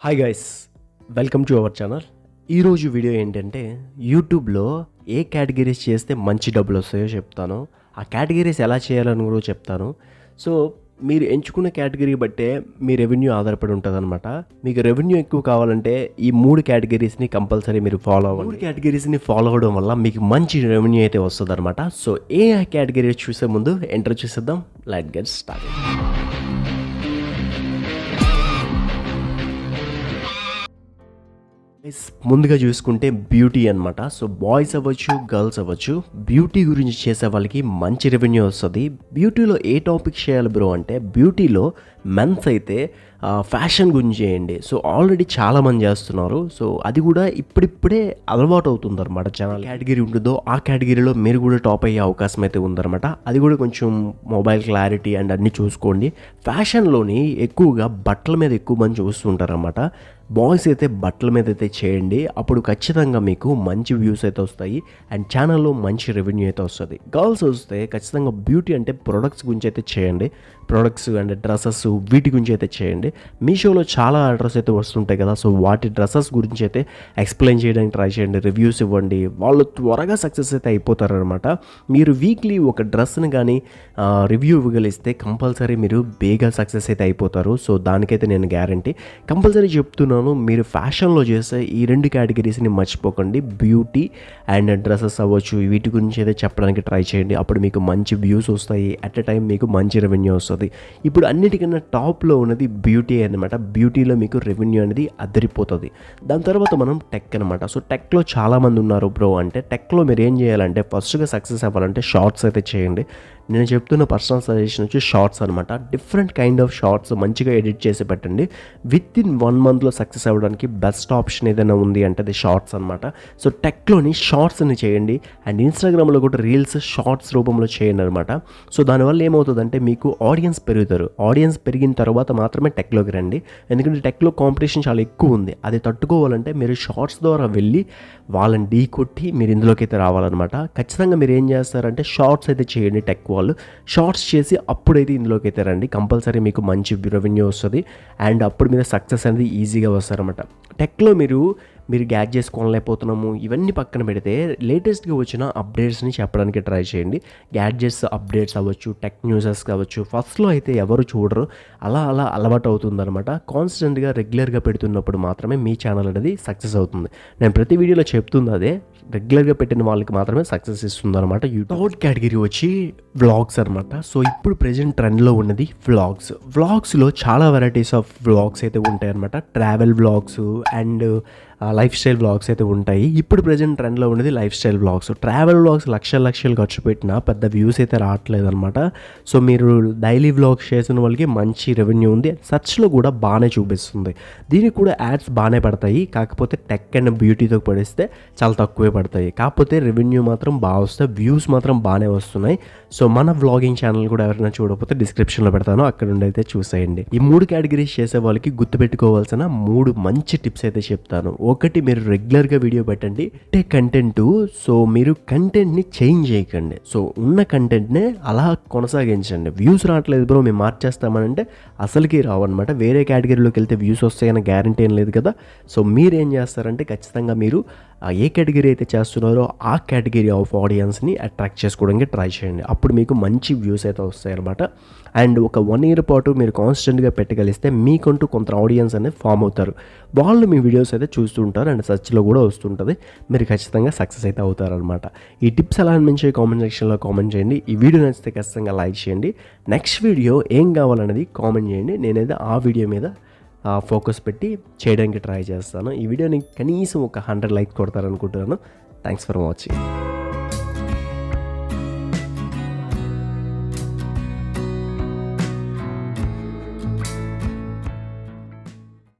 Hi guys, welcome to our channel. ఈరోజు video ఏంటంటే యూట్యూబ్లో ఏ కేటగిరీస్ చేస్తే మంచి డబ్బులు వస్తాయో చెప్తాను. ఆ కేటగిరీస్ ఎలా చేయాలని కూడా చెప్తాను. సో మీరు ఎంచుకున్న కేటగిరీ బట్టే మీ రెవెన్యూ ఆధారపడి ఉంటుంది అనమాట. మీకు రెవెన్యూ ఎక్కువ కావాలంటే ఈ 3 కేటగిరీస్ని కంపల్సరీ మీరు ఫాలో అవ్వండి. 3 కేటగిరీస్ని ఫాలో అవ్వడం వల్ల మీకు మంచి రెవెన్యూ అయితే వస్తుంది అనమాట. సో ఏ కేటగిరీ చూసే ముందు ఎంటర్ చేసేద్దాం. Let's get start. ముందుగా చూసుకుంటే బ్యూటీ అనమాట. సో బాయ్స్ అవ్వచ్చు, గర్ల్స్ అవ్వచ్చు, బ్యూటీ గురించి చేసే వాళ్ళకి మంచి రెవెన్యూ వస్తుంది. బ్యూటీలో ఏ టాపిక్ చేయాలి బ్రో అంటే, బ్యూటీలో మెన్స్ అయితే ఫ్యాషన్ గురించి చేయండి. సో ఆల్రెడీ చాలామంది చేస్తున్నారు. సో అది కూడా ఇప్పుడిప్పుడే అలవాటు అవుతుంది అనమాట. ఛానల్ కేటగిరీ ఉంటుందో ఆ కేటగిరీలో మీరు కూడా టాప్ అయ్యే అవకాశం అయితే ఉందన్నమాట. అది కూడా కొంచెం మొబైల్ క్లారిటీ అండ్ అన్నీ చూసుకోండి. ఫ్యాషన్లోని ఎక్కువగా బట్టల మీద ఎక్కువ మంది చూస్తుంటారన్నమాట. బాయ్స్ అయితే బట్టల మీద అయితే చేయండి. అప్పుడు ఖచ్చితంగా మీకు మంచి వ్యూస్ అయితే వస్తాయి అండ్ ఛానల్లో మంచి రెవెన్యూ అయితే వస్తుంది. గర్ల్స్ వస్తే ఖచ్చితంగా బ్యూటీ అంటే ప్రొడక్ట్స్ గురించి అయితే చేయండి. ప్రొడక్ట్స్ అండ్ డ్రెస్సెస్ వీటి గురించి అయితే చేయండి. మీషోలో చాలా ఆర్డర్స్ అయితే వస్తుంటాయి కదా. సో వాటి డ్రెస్సెస్ గురించి అయితే ఎక్స్ప్లెయిన్ చేయడానికి ట్రై చేయండి, రివ్యూస్ ఇవ్వండి. వాళ్ళు త్వరగా సక్సెస్ అయితే అయిపోతారనమాట. మీరు వీక్లీ ఒక డ్రెస్ని కానీ రివ్యూ ఇవ్వగలిస్తే కంపల్సరీ మీరు బేగా సక్సెస్ అయితే అయిపోతారు. సో దానికైతే నేను గ్యారంటీ కంపల్సరీ చెప్తున్నాను. మీరు ఫ్యాషన్లో చేస్తే ఈ 2 కేటగిరీస్ని మర్చిపోకండి. బ్యూటీ అండ్ డ్రెస్సెస్ అవ్వచ్చు, వీటి గురించి అయితే చెప్పడానికి ట్రై చేయండి. అప్పుడు మీకు మంచి వ్యూస్ వస్తాయి. అట్ ఎ టైం మీకు మంచి రెవెన్యూ వస్తుంది. ఇప్పుడు అన్నిటికన్నా టాప్లో ఉన్నది బ్యూటీ అనమాట. బ్యూటీలో మీకు రెవెన్యూ అనేది అదిరిపోతుంది. దాని తర్వాత మనం టెక్ అనమాట. సో టెక్లో చాలామంది ఉన్నారు బ్రో అంటే, టెక్లో మీరు ఏం చేయాలంటే ఫస్ట్గా సక్సెస్ అవ్వాలంటే షార్ట్స్ అయితే చేయండి. నేను చెప్తున్న పర్సనల్ సజెషన్ వచ్చి షార్ట్స్ అనమాట. డిఫరెంట్ కైండ్ ఆఫ్ షార్ట్స్ మంచిగా ఎడిట్ చేసి పెట్టండి. విత్ ఇన్ 1 మంత్లో సక్సెస్ అవ్వడానికి బెస్ట్ ఆప్షన్ ఏదైనా ఉంది అంటే అది షార్ట్స్ అనమాట. సో టెక్లోని షార్ట్స్ని చేయండి అండ్ ఇన్స్టాగ్రామ్లో కూడా రీల్స్ షార్ట్స్ రూపంలో చేయండి అనమాట. సో దానివల్ల ఏమవుతుందంటే మీకు ఆడియన్స్ పెరుగుతారు. ఆడియన్స్ పెరిగిన తర్వాత మాత్రమే టెక్లోకి రండి. ఎందుకంటే టెక్లో కాంపిటీషన్ చాలా ఎక్కువ ఉంది. అది తట్టుకోవాలంటే మీరు షార్ట్స్ ద్వారా వెళ్ళి వాళ్ళని ఢీ కొట్టి మీరు ఇందులోకి అయితే రావాలన్నమాట. ఖచ్చితంగా మీరు ఏం చేస్తారంటే షార్ట్స్ అయితే చేయండి. టెక్ వాళ్ళు షార్ట్స్ చేసి అప్పుడైతే ఇందులోకి అయితే రండి. కంపల్సరీ మీకు మంచి రెవెన్యూ వస్తుంది అండ్ అప్పుడు మీరు సక్సెస్ అనేది ఈజీగా వస్తారన్నమాట. టెక్లో మీరు గ్యాడ్జెట్స్ కొనలేకపోతున్నాము ఇవన్నీ పక్కన పెడితే లేటెస్ట్గా వచ్చిన అప్డేట్స్ని చెప్పడానికి ట్రై చేయండి. గ్యాడ్జెట్స్ అప్డేట్స్ అవ్వచ్చు, టెక్ న్యూసెస్ కావచ్చు. ఫస్ట్లో అయితే ఎవరు చూడరు, అలా అలవాటు అవుతుందన్నమాట. కాన్స్టెంట్గా రెగ్యులర్గా పెడుతున్నప్పుడు మాత్రమే మీ ఛానల్ అనేది సక్సెస్ అవుతుంది. నేను ప్రతి వీడియోలో చెప్తుంది అదే, రెగ్యులర్గా పెట్టిన వాళ్ళకి మాత్రమే సక్సెస్ ఇస్తుంది అనమాట. థర్డ్ కేటగిరీ వచ్చి వ్లాగ్స్ అనమాట. సో ఇప్పుడు ప్రెజెంట్ ట్రెండ్లో ఉన్నది వ్లాగ్స్లో చాలా వెరైటీస్ ఆఫ్ వ్లాగ్స్ అయితే ఉంటాయి అనమాట. Travel vlogs and life style vlogs అయితే ఉంటాయి. ఇప్పుడు ప్రెజెంట్ ట్రెండ్లో ఉన్నది life style vlogs. Travel vlogs లక్షలు ఖర్చు పెట్టినా పెద్ద వ్యూస్ అయితే రావట్లేదు అనమాట. సో మీరు డైలీ వ్లాగ్స్ చేసిన వాళ్ళకి మంచి రెవెన్యూ ఉంది. సర్చ్లో కూడా బాగానే చూపిస్తుంది. దీనికి కూడా యాడ్స్ బాగానే పడతాయి. కాకపోతే టెక్ అండ్ బ్యూటీతో పడిస్తే చాలా తక్కువే పడతాయి. కాకపోతే రెవెన్యూ మాత్రం బాగా వస్తాయి, వ్యూస్ మాత్రం బాగానే వస్తున్నాయి. సో మన వ్లాగింగ్ ఛానల్ కూడా ఎవరైనా చూడకపోతే డిస్క్రిప్షన్లో పెడతాను, అక్కడ నుండి అయితే చూసేయండి. ఈ 3 కేటగిరీస్ చేసే వాళ్ళకి గుర్తుపెట్టుకోవాల్సిన 3 మంచి టిప్స్ అయితే చెప్తాను. ఒకటి, మీరు రెగ్యులర్గా వీడియో పెట్టండి. కంటెంట్, సో మీరు కంటెంట్ని చేంజ్ చేయకండి. సో ఉన్న కంటెంట్నే అలా కొనసాగించండి. వ్యూస్ రావట్లేదు బ్రో మేము మార్చేస్తామనంటే అసలుకి రావన్నమాట. వేరే కేటగిరీలోకి వెళ్తే వ్యూస్ వస్తాయన్న గ్యారంటీ ఏం లేదు కదా. సో మీరు ఏం చేస్తారంటే ఖచ్చితంగా మీరు ఏ కేటగిరీ అయితే చేస్తున్నారో ఆ కేటగిరీ ఆఫ్ ఆడియన్స్ని అట్రాక్ట్ చేసుకోవడానికి ట్రై చేయండి. అప్పుడు మీకు మంచి వ్యూస్ అయితే వస్తాయి అనమాట. అండ్ ఒక 1 year పాటు మీరు కాన్స్టెంట్గా పెట్టగలిస్తే మీకంటూ కొంత ఆడియన్స్ అనేది ఫామ్ అవుతారు. వాళ్ళు మీ వీడియోస్ అయితే చూస్తుంటారు అండ్ సర్చ్లో కూడా వస్తుంటుంది. మీరు ఖచ్చితంగా సక్సెస్ అయితే అవుతారనమాట. ఈ టిప్స్ ఎలా అనిపించే కామెంట్ సెక్షన్లో కామెంట్ చేయండి. ఈ వీడియో నచ్చితే ఖచ్చితంగా లైక్ చేయండి. నెక్స్ట్ వీడియో ఏం కావాలనేది కామెంట్ చేయండి. నేనైతే ఆ వీడియో మీద ఫోకస్ పెట్టి చేయడానికి ట్రై చేస్తాను. ఈ వీడియోని కనీసం ఒక 100 లైక్స్ కొడతారనుకుంటున్నాను. Thanks for watching.